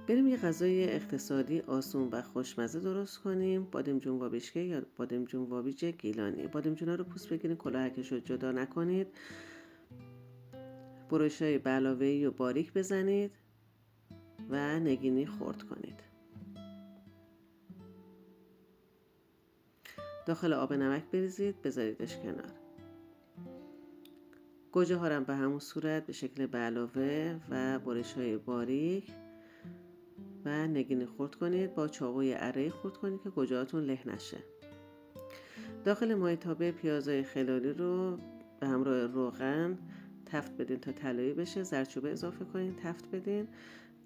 بریم یه غذای اقتصادی آسون و خوشمزه درست کنیم. بادمجون وابیشکه یا بادمجون وابیج گیلانی. بادمجونا رو پوست بگیرین، کلاهکش رو جدا نکنید. برش‌های به علاوه‌ای و باریک بزنید و نگینی خرد کنید. داخل آب نمک بریزید، بذاریدش کنار. گوجه ها رو به همون صورت به شکل به علاوه و برش‌های باریک و نگینی خرد کنید. با چاقوی اره‌ای خرد کنید که گوجه هاتون له نشه. داخل مایتابه پیازهای خلالی رو به همراه روغن تفت بدین تا طلایی بشه. زردچوبه اضافه کنین، تفت بدین،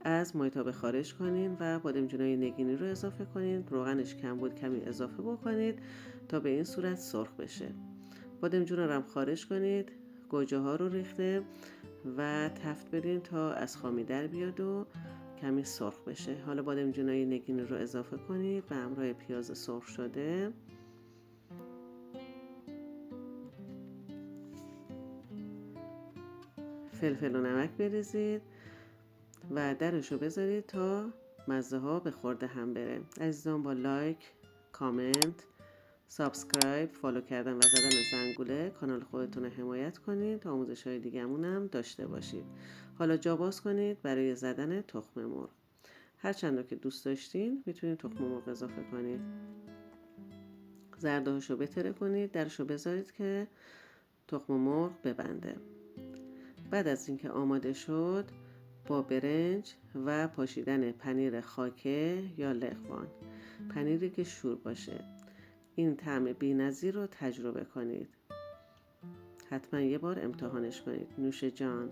از مایتابه خارج کنین و بادمجونای نگینی رو اضافه کنین. روغنش کم بود کمی اضافه بکنید تا به این صورت سرخ بشه. بادمجون رو هم خارج کنید، گوجه ها رو ریخته و تفت بدین تا از خامی در بیاد و کمی سرخ بشه. حالا بادمجونای نگینی رو اضافه کنید به همراه پیاز سرخ شده. فلفل و نمک بریزید و درش رو بذارید تا مزه ها به خورده هم بره. عزیزان با لایک، کامنت، سابسکرایب، فالو کردن و زدن زنگوله کانال خودتون رو حمایت کنید تا آموزش های دیگه‌مون هم داشته باشید. حالا جا باز کنید برای زدن تخم مرغ. هر چند رو که دوست داشتین میتونید تخم مرغ اضافه کنید. زردهاش رو بتره کنید، درش رو بذارید که تخم مرغ ببنده. بعد از اینکه آماده شد با برنج و پاشیدن پنیر خاکه یا لغوان، پنیری که شور باشه، این طعم بی‌نظیر رو تجربه کنید. حتما یه بار امتحانش کنید. نوش جان.